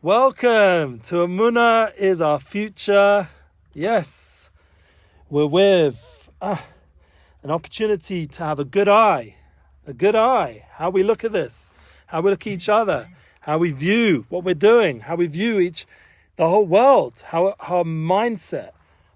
Welcome to Emuna is Our Future. Yes, we're with an opportunity to have a good eye, how we look at this, how we look at each other, how we view what we're doing, how we view the whole world, how our mindset,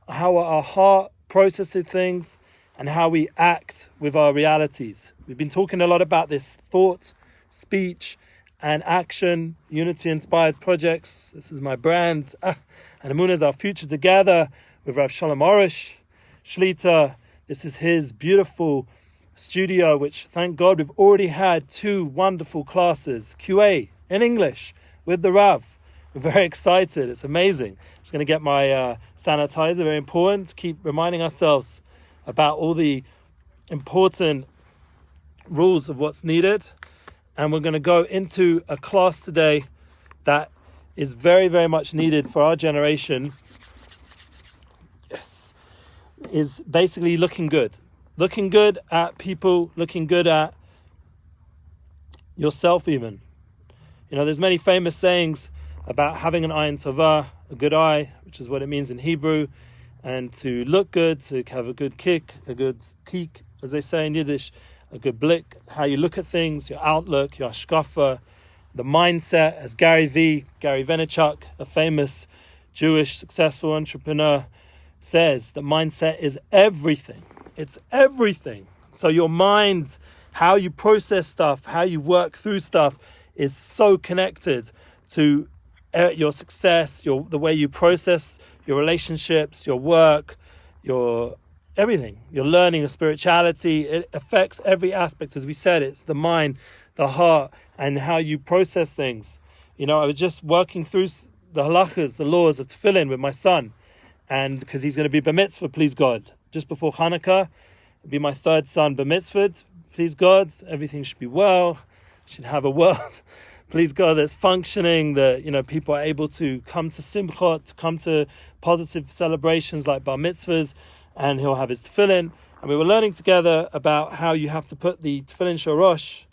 how our heart processes things, and how we act with our realities. We've been talking a lot about this thought, speech, and action. Unity Inspires Projects. This is my brand. And Emuna is Our Future, together with Rav Arush Q. This is his beautiful studio, which, thank God, we've already had 2 wonderful classes, QA in English, with the Rav. We're very excited. It's amazing. I'm just going to get my sanitizer. Very important to keep reminding ourselves about all the important rules of what's needed. And we're going to go into a class today that is very, very much needed for our generation. Yes. Is basically looking good. Looking good at people, looking good at yourself even. You know, there's many famous sayings about having an ayin tovah, a good eye, which is what it means in Hebrew, and to look good, to have a good kick, as they say in Yiddish, a good blick, how you look at things, your outlook, your hashkafa, the mindset, as Gary Vaynerchuk, a famous Jewish successful entrepreneur, says, the mindset is everything. It's everything. So your mind, how you process stuff, how you work through stuff is so connected to your success, the way you process your relationships, your work, your everything, your learning, your spirituality. It affects every aspect. As we said, it's the mind, the heart, and how you process things. You know, I was just working through the halachas, the laws of tefillin with my son, and because he's going to be bar mitzvah, please God, just before Hanukkah. It'll be my 3rd son bar mitzvah, please God. Everything should be well. Should have a world, please God, that's functioning, that, you know, people are able to come to simchot, to come to positive celebrations like bar mitzvahs, and he'll have his tefillin. And we were learning together about how you have to put the tefillin shorosh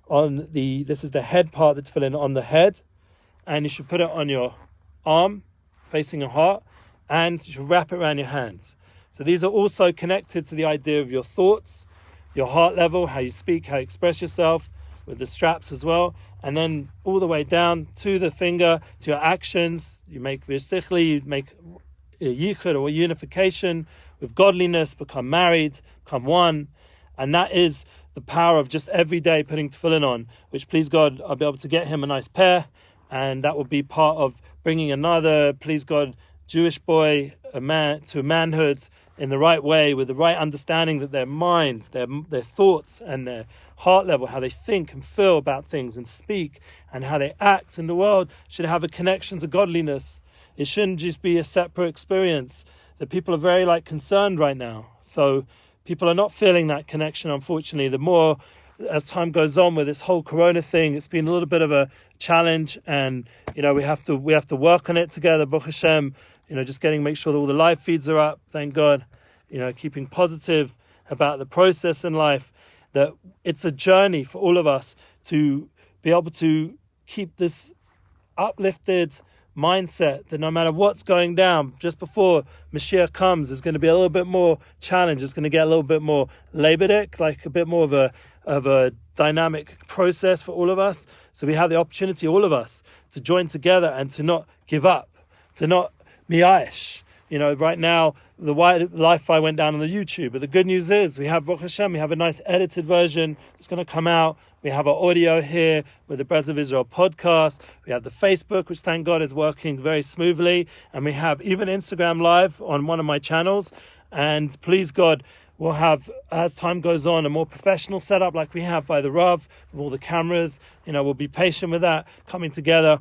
on this is the head part of the tefillin, on the head, and you should put it on your arm, facing your heart, and you should wrap it around your hands. So these are also connected to the idea of your thoughts, your heart level, how you speak, how you express yourself, with the straps as well, and then all the way down to the finger, to your actions. You make v'yistichli, you make a yichud or unification with godliness, become married, become one. And that is the power of just every day putting tefillin on, which, please God, I'll be able to get him a nice pair, and that will be part of bringing another, please God, Jewish boy, a man to manhood in the right way, with the right understanding that their mind, their thoughts and their heart level, how they think and feel about things and speak and how they act in the world should have a connection to godliness. It shouldn't just be a separate experience. That people are very concerned right now. So people are not feeling that connection, unfortunately. The more as time goes on with this whole corona thing, it's been a little bit of a challenge, and you know we have to work on it together, Baruch Hashem. You know, just make sure that all the live feeds are up, thank God. You know, keeping positive about the process in life, that it's a journey for all of us to be able to keep this uplifted mindset, that no matter what's going down, just before Mashiach comes, there's going to be a little bit more challenge. It's going to get a little bit more labedic, like a bit more of a dynamic process for all of us. So we have the opportunity, all of us, to join together and to not give up, to not mi'ayish. You know, right now, the Wi-Fi went down on the YouTube, but the good news is we have, Baruch Hashem, we have a nice edited version. It's going to come out. We have our audio here with the Breslev Israel podcast. We have the Facebook, which thank God is working very smoothly. And we have even Instagram Live on one of my channels. And please God, we'll have, as time goes on, a more professional setup like we have by the Rav, with all the cameras. You know, we'll be patient with that coming together.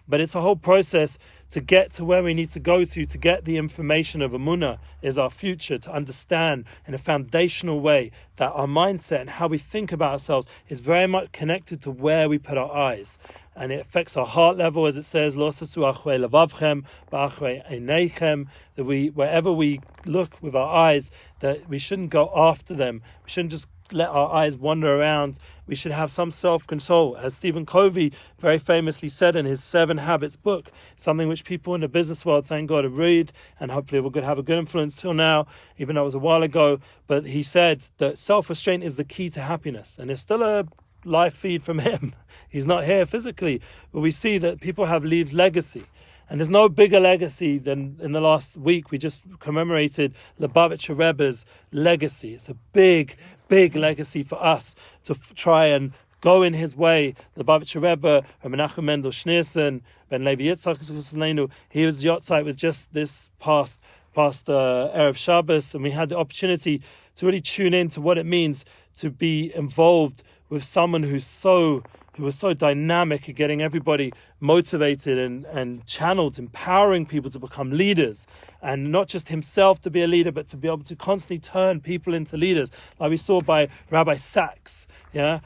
But it's a whole process to get to where we need to go to get the information of Emuna is our future, to understand in a foundational way that our mindset and how we think about ourselves is very much connected to where we put our eyes. And it affects our heart level, as it says, Lo sasu achrei levavchem v'achrei einechem, that wherever we look with our eyes, that we shouldn't go after them. We shouldn't just let our eyes wander around. We should have some self-control. As Stephen Covey very famously said in his 7 Habits book, something which people in the business world, thank God, have read, and hopefully will have a good influence till now, even though it was a while ago. But he said that self-restraint is the key to happiness. And there's still a live feed from him. He's not here physically, but we see that people have left legacy. And there's no bigger legacy than in the last week. We just commemorated Lubavitcher Rebbe's legacy. It's a big, big legacy for us to try and go in his way. Lubavitcher Rebbe, Menachem Mendel Schneerson, Ben Levi Yitzchak, his Yotzeit was just this past Erev Shabbos, and we had the opportunity to really tune in to what it means to be involved with someone who was so dynamic at getting everybody motivated and channeled, empowering people to become leaders, and not just himself to be a leader, but to be able to constantly turn people into leaders, like we saw by Rabbi Sachs, the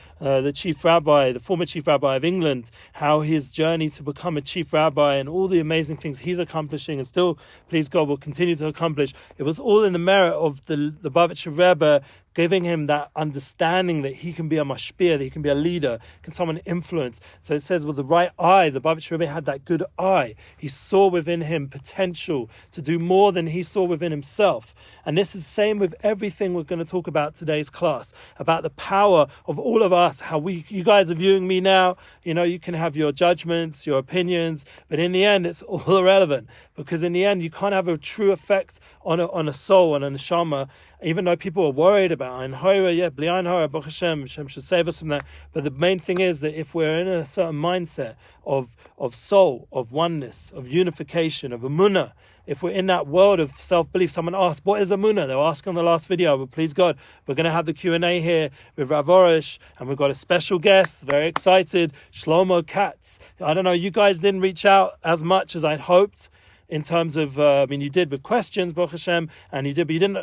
former chief rabbi of England, how his journey to become a chief rabbi and all the amazing things he's accomplishing and still, please God, will continue to accomplish. It was all in the merit of the Lubavitcher Rebbe giving him that understanding that he can be a mashpia, that he can be a leader, can someone influence. So it says with the right eye, the Lubavitcher Rebbe had that good eye. He saw within him potential to do more than he saw within himself. And this is the same with everything we're going to talk about today's class, about the power of all of us, how you guys are viewing me now. You can have your judgments, your opinions, but in the end, it's all irrelevant, because in the end, you can't have a true effect on a soul, on a neshama, even though people are worried about Ein Hora, Bli Ein Hora, Baruch Hashem should save us from that. But the main thing is that if we're in a certain mindset of soul, of oneness, of unification, of Emuna, if we're in that world of self-belief, someone asked, what is Emuna? They were asking on the last video, but please God, we're going to have the Q&A here with Rav Arush, and we've got a special guest, very excited, Shlomo Katz. I don't know, you guys didn't reach out as much as I'd hoped, in terms of, you did with questions, Baruch Hashem, but you didn't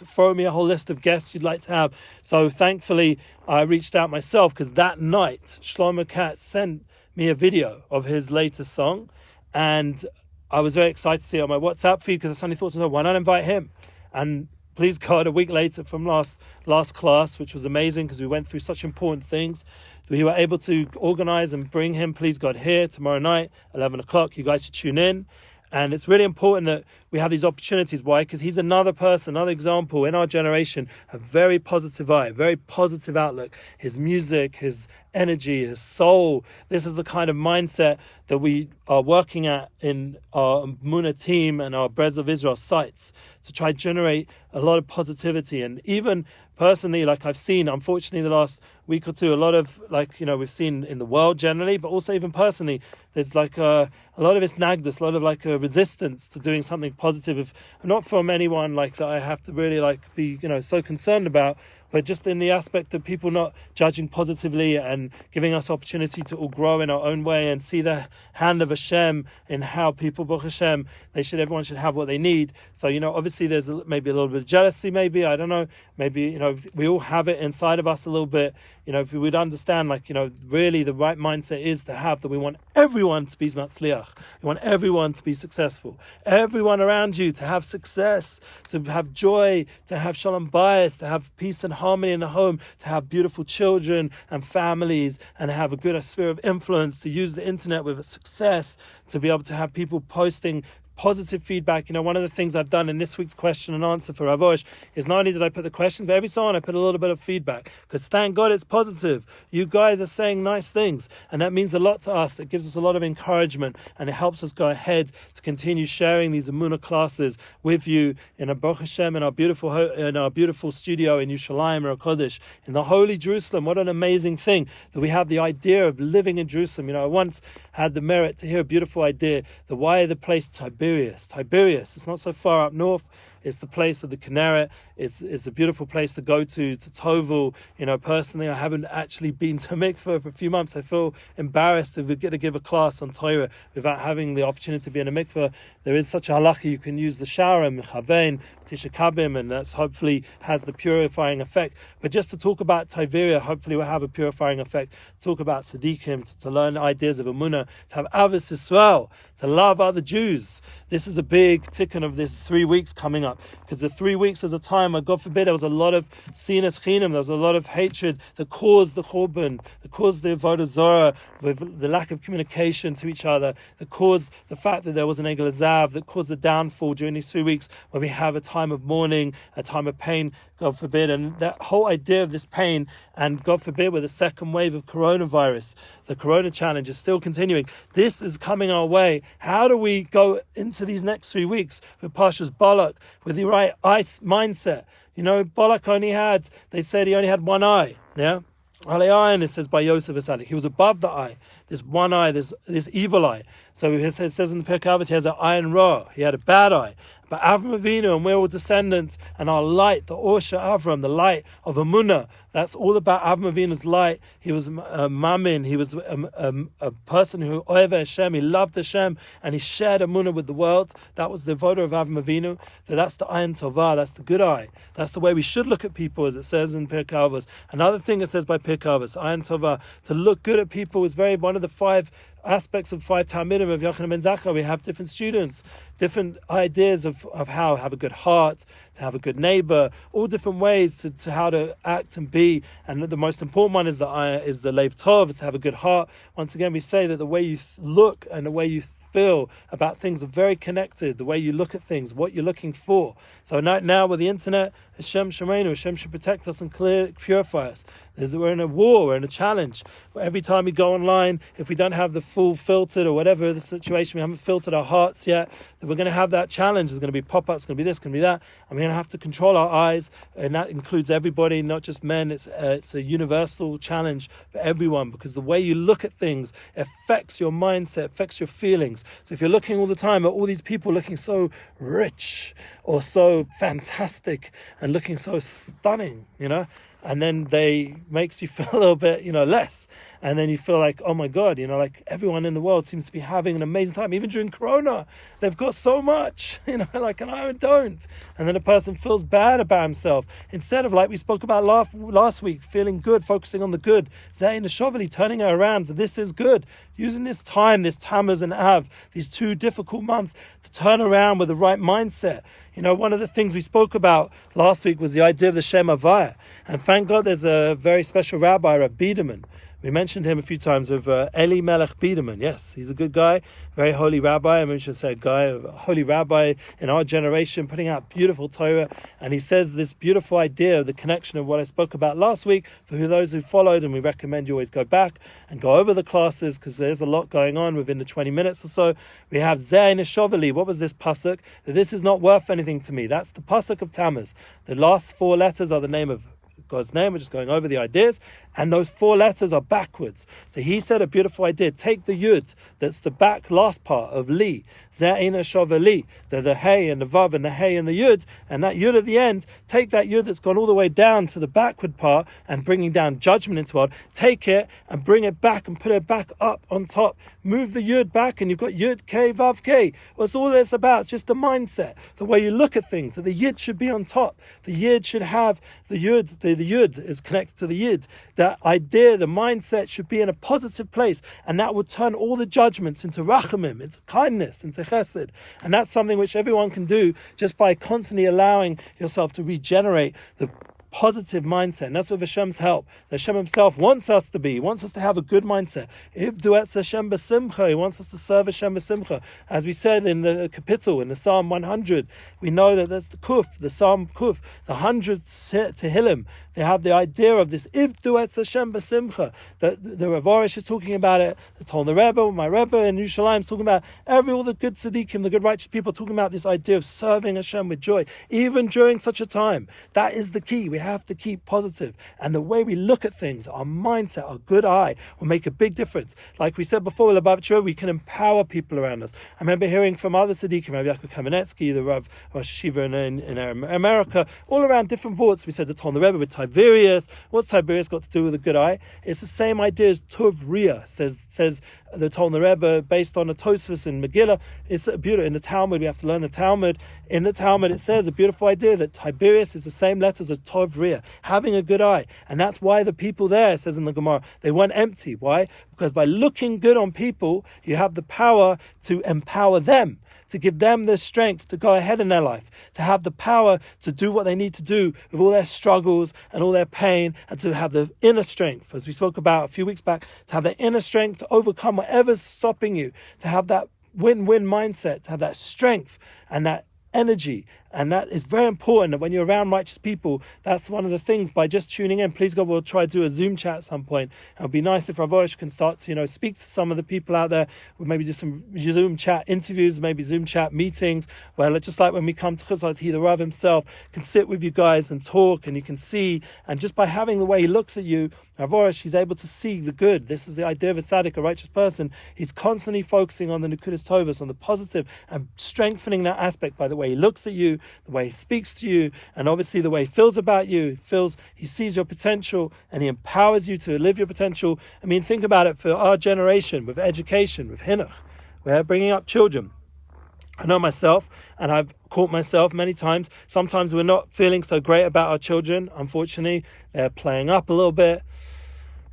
throw me a whole list of guests you'd like to have. So thankfully, I reached out myself, because that night, Shlomo Katz sent me a video of his latest song, and I was very excited to see it on my WhatsApp feed, because I suddenly thought to myself, why not invite him? And please God, a week later from last class, which was amazing, because we went through such important things, we were able to organize and bring him, please God, here tomorrow night, 11 o'clock. You guys should tune in. And it's really important that we have these opportunities. Why? Because he's another person, another example in our generation, a very positive eye, very positive outlook. His music, his energy, his soul. This is the kind of mindset that we are working at in our Emuna team and our Breslev Israel sites to try to generate a lot of positivity. And even personally, like I've seen, unfortunately, the last week or two, a lot of, we've seen in the world generally, but also even personally, there's a lot of it's nagdus, a lot of a resistance to doing something positive. If not from anyone that I have to really be so concerned about, but just in the aspect of people not judging positively and giving us opportunity to all grow in our own way and see the hand of Hashem in how people, Baruch Hashem, everyone should have what they need. So, obviously there's maybe a little bit of jealousy, maybe, I don't know, maybe, we all have it inside of us a little bit. If we would understand, really the right mindset is to have that we want everyone to be matzliach. We want everyone to be successful. Everyone around you to have success, to have joy, to have shalom bayis, to have peace and harmony in the home, to have beautiful children and families, and have a good sphere of influence, to use the internet with a success, to be able to have people posting positive feedback. One of the things I've done in this week's question and answer for Rav Arush is not only did I put the questions, but every so on I put a little bit of feedback, because thank God it's positive. You guys are saying nice things, and that means a lot to us. It gives us a lot of encouragement, and it helps us go ahead to continue sharing these Emuna classes with you in a Baruch Hashem, in our beautiful studio in Yerushalayim or Kodesh, in the holy Jerusalem. What an amazing thing that we have the idea of living in Jerusalem. I once had the merit to hear a beautiful idea that why the place Tiberias, it's not so far up north. It's the place of the Kinneret. It's a beautiful place to go to Tovel. Personally, I haven't actually been to mikveh for a few months. I feel embarrassed to get to give a class on Torah without having the opportunity to be in a mikveh. There is such a halacha, you can use the shower and mechavein, tisha kabim, and that's hopefully has the purifying effect. But just to talk about Tiberia, hopefully will have a purifying effect. Talk about tzaddikim, to learn ideas of Emuna, to have avos Israel, to love other Jews. This is a big tikkun of this 3 weeks coming up, because the 3 weeks is a time where, God forbid, there was a lot of sinus chinam, there was a lot of hatred that caused the korban, that caused the avodah zarah, with the lack of communication to each other, that caused the fact that there was an egel azav, that caused the downfall during these 3 weeks, where we have a time of mourning, a time of pain, God forbid. And that whole idea of this pain, and God forbid, with the second wave of coronavirus, the corona challenge is still continuing. This is coming our way. How do we go into these next 3 weeks with Parshas Balak, with the right eye mindset? You know, Balak they said he only had one eye, yeah? And it says by Yosef Asadik, he was above the eye, this one eye, this evil eye. So it says in the Pirkei Avos, he has an ayin ra, he had a bad eye. But Avram Avinu, and we're all descendants, and our light, the Orsha Avram, the light of Emuna, that's all about Avram Avinu's light. He was a mamin, he was a person who ohev Hashem, he loved Hashem, and he shared Emuna with the world. That was the voda of Avram Avinu. So that's the ayin tovah, that's the good eye. That's the way we should look at people, as it says in Pirkei Avos. Another thing it says by Pirkei Avos, ayin tovah, to look good at people is one of the 5 aspects of 5 Talmidim of Yochanan ben Zakkai. We have different students, different ideas of how to have a good heart, to have a good neighbor, all different ways to how to act and be. And the most important one is the Leiv Tov, is to have a good heart. Once again, we say that the way you look and the way you feel about things are very connected. The way you look at things, what you're looking for. So now with the internet, Hashem Shemreinu, Hashem should protect us and purify us. We're in a war, we're in a challenge. Every time we go online, if we don't have the full filtered or whatever the situation, we haven't filtered our hearts yet, then we're going to have that challenge. There's going to be pop-ups, going to be this, going to be that. And we're going to have to control our eyes, and that includes everybody, not just men. It's a universal challenge for everyone, because the way you look at things affects your mindset, affects your feelings. So if you're looking all the time at all these people looking so rich or so fantastic and looking so stunning, and then they makes you feel a little bit, less. And then you feel like, oh my God, like everyone in the world seems to be having an amazing time. Even during Corona, they've got so much, and I don't. And then a person feels bad about himself. Instead of, like we spoke about last week, feeling good, focusing on the good. Zayin Shoveli, turning her around, this is good. Using this time, this Tammuz and Av, these 2 difficult months, to turn around with the right mindset. One of the things we spoke about last week was the idea of the Shem Havaya. And thank God there's a very special rabbi, Rav Biederman. We mentioned him a few times with Eli Melech Biederman. Yes, he's a good guy, very holy rabbi. I mentioned a holy rabbi in our generation, putting out beautiful Torah. And he says this beautiful idea of the connection of what I spoke about last week for those who followed. And we recommend you always go back and go over the classes, because there's a lot going on within the 20 minutes or so. We have Zeh Neshoveli. What was this pasuk? That this is not worth anything to me. That's the pasuk of Tammuz. The last 4 letters are the name of God's name. We're just going over the ideas, and those 4 letters are backwards. So he said a beautiful idea. Take the yud, that's the back last part of li, ze'ina shoveli, the hey and the vav and the hey and the yud, and that yud at the end, take that yud that's gone all the way down to the backward part and bringing down judgment into the world, take it and bring it back and put it back up on top. Move the yud back and you've got yud k vav k. What's all this about? It's just the mindset, the way you look at things, that the yid should be on top. The yid should have the yud, the yud is connected to the yid. That idea, the mindset should be in a positive place, and that will turn all the judgments into rachamim, into kindness, into chesed. And that's something which everyone can do just by constantly allowing yourself to regenerate the positive mindset. And that's with Hashem's help. Hashem himself wants us to be. He wants us to have a good mindset. If duetz Hashem b'simcha, he wants us to serve Hashem b'simcha. As we said in the capital, in the Psalm 100, we know that that's the Kuf, the Psalm Kuf, the 100 Tehillim. They have the idea of this, if duetz Hashem b'simcha. The Rav Arush is talking about it. The Tolna Rebbe, my Rebbe in Yerushalayim, is talking about all the good tzaddikim, the good righteous people, talking about this idea of serving Hashem with joy, even during such a time. That is the key. We have to keep positive. And the way we look at things, our mindset, our good eye, will make a big difference. Like we said before with the Bavitcher, we can empower people around us. I remember hearing from other tzaddikim, Rabbi Yaakov Kamenetsky, the Rav Rosh Yeshiva in America, all around different vorts. We said the Tolna Rebbe with Tiberius. What's Tiberius got to do with a good eye? It's the same idea as Tuv Riyah, says the Tolner Rebbe, based on a Tosfos in Megillah. It's beautiful. In the Talmud, we have to learn the Talmud. In the Talmud, it says a beautiful idea that Tiberius is the same letters as Tov Ria, having a good eye. And that's why the people there, it says in the Gemara, they weren't empty. Why? Because by looking good on people, you have the power to empower them, to give them the strength to go ahead in their life, to have the power to do what they need to do with all their struggles and all their pain, and to have the inner strength, as we spoke about a few weeks back, to have the inner strength to overcome whatever's stopping you, to have that win-win mindset, to have that strength and that energy. And that is very important, that when you're around righteous people, that's one of the things. By just tuning in, please God, we'll try to do a Zoom chat at some point. It would be nice if Rav Arush can start to, speak to some of the people out there. We'll maybe do some Zoom chat interviews, maybe Zoom chat meetings, where just like when we come to Katz, he, the Rav himself, can sit with you guys and talk, and you can see, and just by having the way he looks at you, Rav Arush, he's able to see the good. This is the idea of a tzaddik, a righteous person. He's constantly focusing on the Nekudas Tovos, on the positive, and strengthening that aspect by the way he looks at you, the way he speaks to you, and obviously the way he feels about you. He sees your potential, and he empowers you to live your potential. I mean, think about it for our generation, with education, with Hinuch. We're bringing up children. I know myself, and I've caught myself many times. Sometimes we're not feeling so great about our children. Unfortunately, they're playing up a little bit.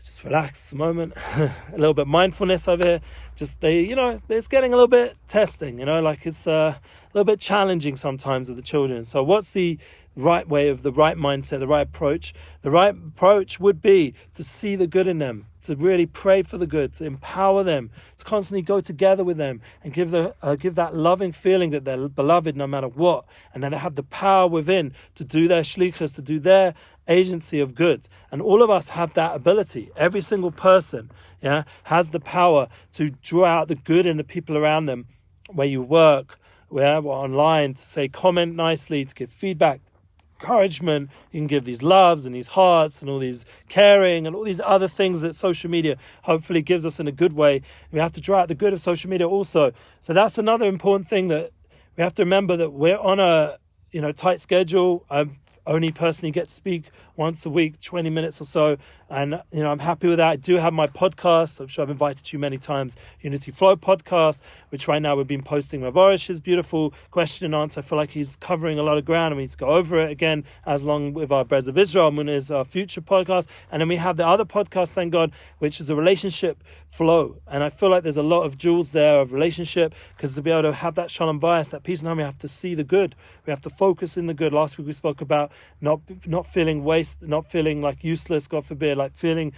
Just relax a moment, a little bit mindfulness over here. Just it's getting a little bit testing, it's a little bit challenging sometimes with the children. So what's the right way, of the right mindset, the right approach? The right approach would be to see the good in them, to really pray for the good, to empower them, to constantly go together with them, and give that loving feeling that they're beloved no matter what, and that they have the power within to do their shlichus, to do their agency of good. And all of us have that ability. Every single person has the power to draw out the good in the people around them, where you work, where we're online, to say comment nicely, to give feedback, encouragement. You can give these loves and these hearts and all these caring and all these other things that social media hopefully gives us in a good way. We have to draw out the good of social media also. So that's another important thing, that we have to remember, that we're on a tight schedule. I only personally get to speak once a week, 20 minutes or so. And, I'm happy with that. I do have my podcast. I'm sure I've invited you many times, Unity Flow podcast, which right now we've been posting Rav Arush's beautiful question and answer. I feel like he's covering a lot of ground, and we need to go over it again, as long with our Breslev Israel. Emuna is our future podcast. And then we have the other podcast, thank God, which is a relationship flow. And I feel like there's a lot of jewels there of relationship, because to be able to have that shalom bias, that peace and harmony, we have to see the good. We have to focus in the good. Last week we spoke about not feeling waste, not feeling like useless, God forbid, like feeling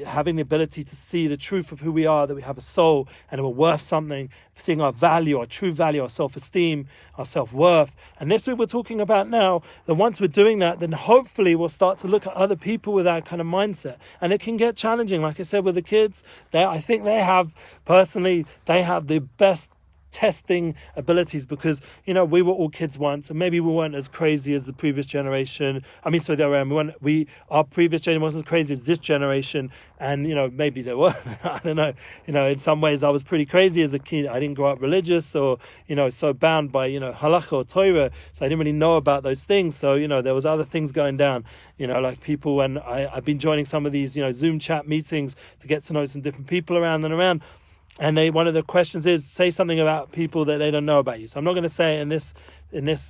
having the ability to see the truth of who we are, that we have a soul and we're worth something, seeing our value, our true value, our self-esteem, our self-worth. And this week we're talking about now that once we're doing that, then hopefully we'll start to look at other people with that kind of mindset. And it can get challenging. Like I said, with the kids, I think they have the best testing abilities, because we were all kids once, and maybe we weren't as crazy as the previous generation. Our previous generation wasn't as crazy as this generation, and maybe they were. I don't know. In some ways I was pretty crazy as a kid. I didn't grow up religious, or so bound by halacha or Torah, so I didn't really know about those things. So there was other things going down. Like people, and I've been joining some of these Zoom chat meetings to get to know some different people around. And one of the questions is, say something about people that they don't know about you. So I'm not going to say in this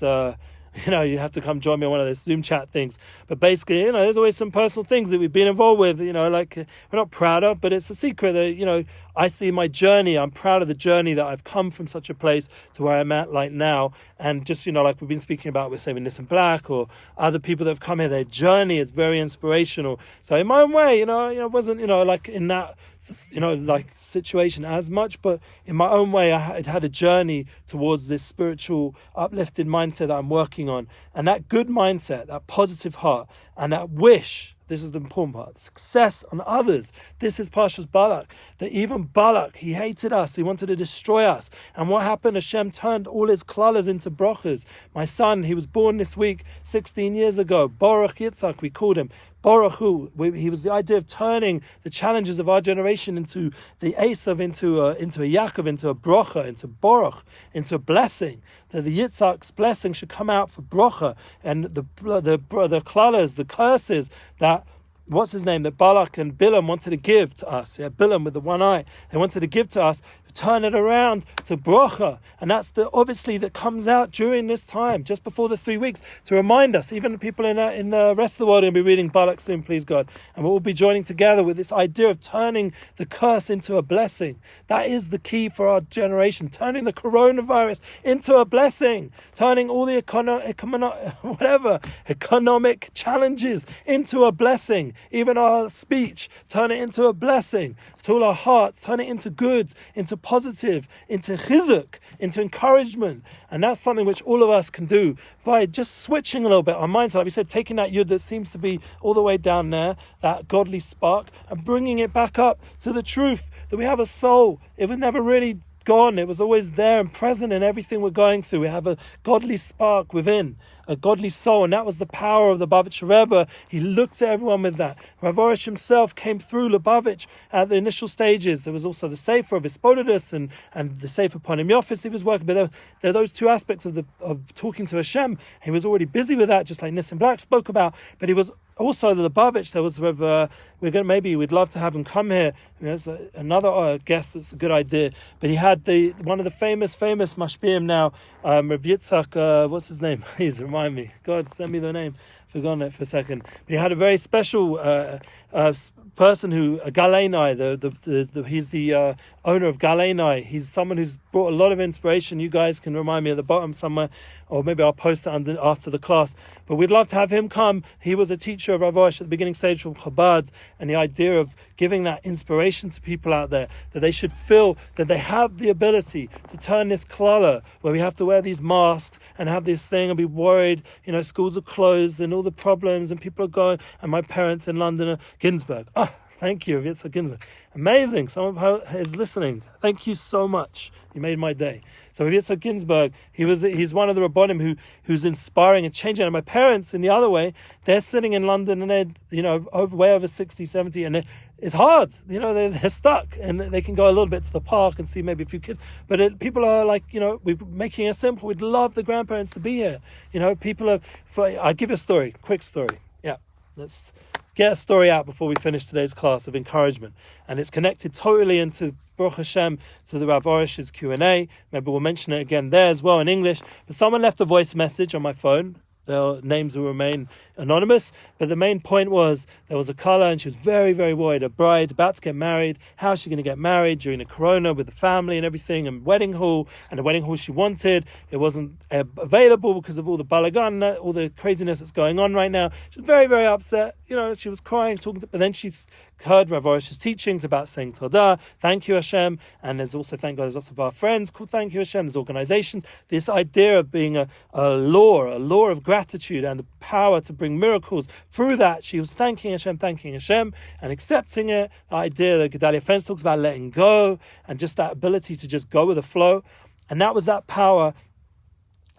you have to come join me on one of those Zoom chat things. But basically, there's always some personal things that we've been involved with, like we're not proud of, but it's a secret that, I see my journey. I'm proud of the journey that I've come from such a place to where I'm at like now. And just, like we've been speaking about with, say, Nissan Black or other people that have come here, their journey is very inspirational. So in my own way, I wasn't, like in that, like situation as much, but in my own way, I had a journey towards this spiritual uplifted mindset that I'm working on. And that good mindset, that positive heart, and that wish, this is the important part, success on others. This is Parshas Balak, that even Balak, he hated us, he wanted to destroy us. And what happened? Hashem turned all his klalas into brochas. My son, he was born this week, 16 years ago, Baruch Yitzhak, we called him. Baruch Hu, he was the idea of turning the challenges of our generation into the Esav, into a Yaakov, into a brocha, into Baruch, into a blessing. That the Yitzhak's blessing should come out for brocha, and the klalas, the curses that what's his name, that Balak and Bilam wanted to give to us. Yeah, Bilam with the one eye. They wanted to give to us, turn it around to bracha. And that's obviously that comes out during this time, just before the 3 weeks, to remind us. Even the people in the rest of the world are going to be reading Balak soon, please God. And we'll be joining together with this idea of turning the curse into a blessing. That is the key for our generation. Turning the coronavirus into a blessing. Turning all the economic challenges into a blessing. Even our speech, turn it into a blessing. To all our hearts, turn it into good, into positive, into chizuk, into encouragement. And that's something which all of us can do by just switching a little bit our mindset. Like we said, taking that yud that seems to be all the way down there, that godly spark, and bringing it back up to the truth that we have a soul. It was never really gone. It was always there and present in everything we're going through. We have a godly spark within, a godly soul, and that was the power of the Lubavitcher Rebbe. He looked at everyone with that. Rav Arush himself came through Lubavitch at the initial stages. There was also the Sefer of Hisbodedus and the Sefer Ponim Yofis he was working, but there are those two aspects of talking to Hashem. He was already busy with that, just like Nissim Black spoke about, but he was also the Lubavitch. There was we'd love to have him come here. There's another guest that's a good idea. But he had one of the famous mashpiyim now, Rav Yitzhak. What's his name? Please remind me. God, send me the name. Forgotten it for a second. But he had a very special person who Galenai. He's the owner of Galenai. He's someone who's brought a lot of inspiration. You guys can remind me at the bottom somewhere, or maybe I'll post it after the class. But we'd love to have him come. He was a teacher of Rav Arush at the beginning stage from Chabad, and the idea of giving that inspiration to people out there, that they should feel that they have the ability to turn this klala, where we have to wear these masks and have this thing and be worried, schools are closed and all the problems and people are going, and my parents in London are Ginsberg. Thank you, Yitzhak Ginsberg. Amazing. Someone is listening. Thank you so much. You made my day. So Yitzhak Ginsberg, he's one of the Rabbonim who's inspiring and changing. And my parents, in the other way, they're sitting in London and they're way over 60, 70, and it's hard. They're stuck, and they can go a little bit to the park and see maybe a few kids. But people are like, we're making it simple. We'd love the grandparents to be here. I'll give you a story, quick story. Yeah, let's get a story out before we finish today's class of encouragement. And it's connected totally into Baruch Hashem to the Rav Arush's Q&A. Maybe we'll mention it again there as well in English. But someone left a voice message on my phone. Their names will remain anonymous, but the main point was there was a kala and she was very, very worried. A bride about to get married. How is she going to get married during the corona with the family and everything, and wedding hall, and the wedding hall she wanted, it wasn't available because of all the balagan, all the craziness that's going on right now. She was very, very upset. She was crying, but then she's heard Rav Arush's teachings about saying Todah, thank you Hashem, and there's also, thank God, there's lots of our friends called Thank You Hashem, there's organizations, this idea of being a law of gratitude and the power to bring miracles through that. She was thanking Hashem, and accepting it. The idea that Gedalia Fentz talks about letting go, and just that ability to just go with the flow, and that was that power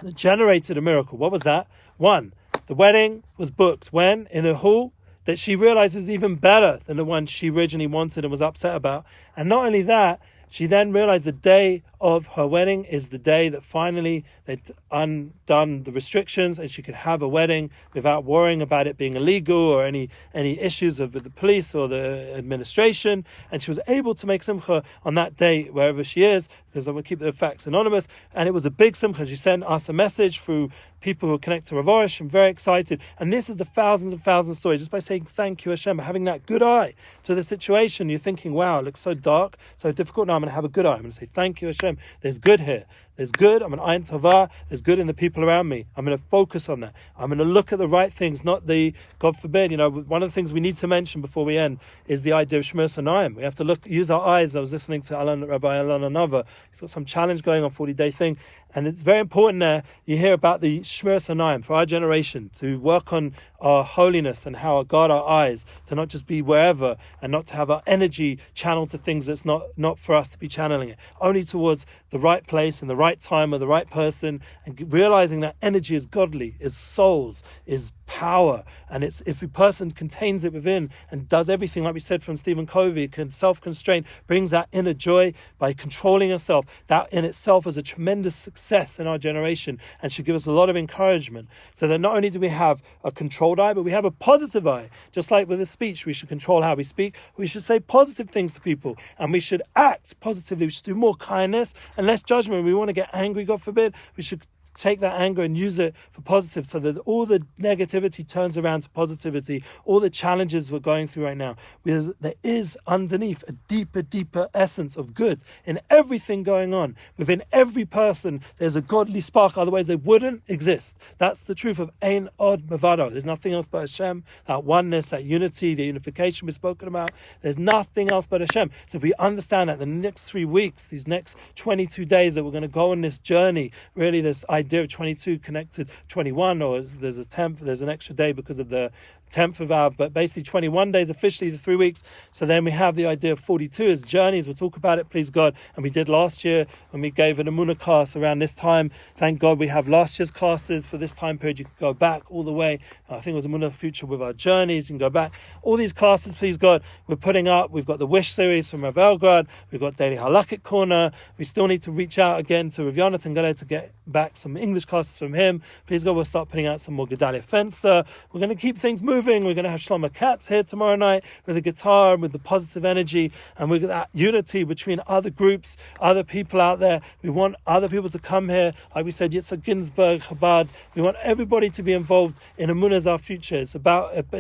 that generated a miracle. What was that? One, the wedding was booked. When? In a hall that she realized is even better than the one she originally wanted and was upset about. And not only that, she then realized the day of her wedding is the day that finally they'd undone the restrictions and she could have a wedding without worrying about it being illegal or any issues with the police or the administration. And she was able to make simcha on that day wherever she is, because I'm going to keep the facts anonymous. And it was a big simcha. She sent us a message through people who connect to Rav Arush. I'm very excited. And this is the thousands and thousands of stories. Just by saying thank you Hashem, having that good eye to the situation, you're thinking, wow, it looks so dark, so difficult. Now I'm going to have a good eye. I'm going to say thank you Hashem. There's good here. There's good. I'm an ayin tovah. There's good in the people around me. I'm going to focus on that. I'm going to look at the right things, not the, God forbid, one of the things we need to mention before we end is the idea of Shmir Sanayim. We have to use our eyes. I was listening to Rabbi Alan Anava. He's got some challenge going on, 40-day thing. And it's very important there. You hear about the Shmir Sanayim for our generation to work on our holiness and how to guard our eyes, to not just be wherever and not to have our energy channeled to things that's not for us to be channeling it, only towards the right place and the right time or the right person, and realizing that energy is godly, is souls, is power, and it's if a person contains it within and does everything like we said from Stephen Covey, can self-constrain, brings that inner joy by controlling yourself. That in itself is a tremendous success in our generation and should give us a lot of encouragement. So that not only do we have a controlled eye, but we have a positive eye. Just like with a speech, we should control how we speak. We should say positive things to people, and we should act positively. We should do more kindness and less judgment. We want to get angry, God forbid. We should take that anger and use it for positive, so that all the negativity turns around to positivity. All the challenges we're going through right now, because there is underneath a deeper essence of good in everything going on. Within every person, there's a godly spark, otherwise they wouldn't exist. That's the truth of Ein Od Mevado. There's nothing else but Hashem, that oneness, that unity, the unification we've spoken about. There's nothing else but Hashem. So if we understand that the next 3 weeks, these next 22 days that we're going to go on this journey, really this idea of 22 connected 21, or there's an extra day because of the 10th of Av, but basically 21 days officially, the 3 weeks. So then we have the idea of 42 as journeys. We'll talk about it, please God. And we did last year when we gave an Emuna class around this time. Thank God we have last year's classes for this time period. You can go back all the way. I think it was Emuna Future with our journeys. You can go back. All these classes, please God, we're putting up. We've got the Wish series from Rav Elgrod. We've got Daily Halakhic Corner. We still need to reach out again to Rav Yonatan Gale to get back some English classes from him. Please God, we'll start putting out some more Gedalia Fenster. We're going to keep things moving. We're going to have Shlomo Katz here tomorrow night with the guitar and with the positive energy, and with that unity between other groups, other people out there. We want other people to come here. Like we said, Yitzhak Ginsburg, Chabad. We want everybody to be involved in Emuna as our future.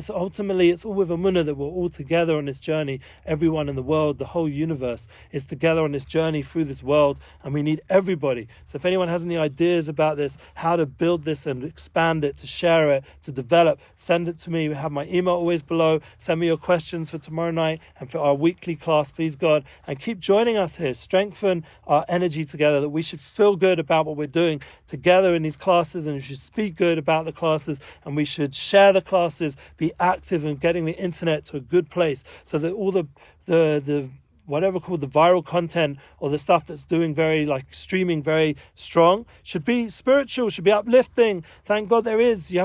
Ultimately, it's all with Emuna that we're all together on this journey. Everyone in the world, the whole universe is together on this journey through this world, and we need everybody. So if anyone has any ideas about this, how to build this and expand it, to share it, to develop, send it to me. We have my email always below. Send me your questions for tomorrow night and for our weekly class, please God, and keep joining us here. Strengthen our energy together, that we should feel good about what we're doing together in these classes, and we should speak good about the classes, and we should share the classes, be active in getting the internet to a good place, so that all the whatever called the viral content, or the stuff that's doing very streaming very strong, should be spiritual, should be uplifting. Thank God there is.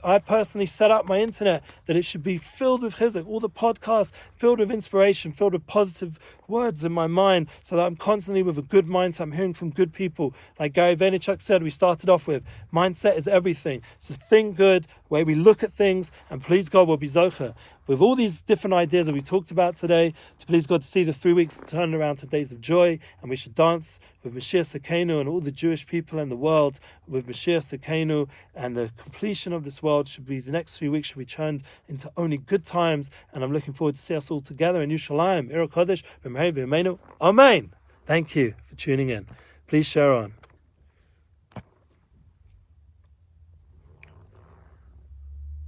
I personally set up my internet that it should be filled with chizuk, all the podcasts filled with inspiration, filled with positive words in my mind, so that I'm constantly with a good mindset. I'm hearing from good people. Like Gary Vaynerchuk said, we started off with, mindset is everything. So think good, way we look at things, and please God will be zocher. With all these different ideas that we talked about today, to please God to see the 3 weeks turn around to days of joy, and we should dance with Mashiach Sekenu and all the Jewish people in the world with Mashiach Sekenu, and the completion of this world should be, the next 3 weeks should be turned into only good times, and I'm looking forward to see us all together in Yerushalayim, Ir Kodesh, B'Mehei V'Yameinu. Amen. Thank you for tuning in. Please share on.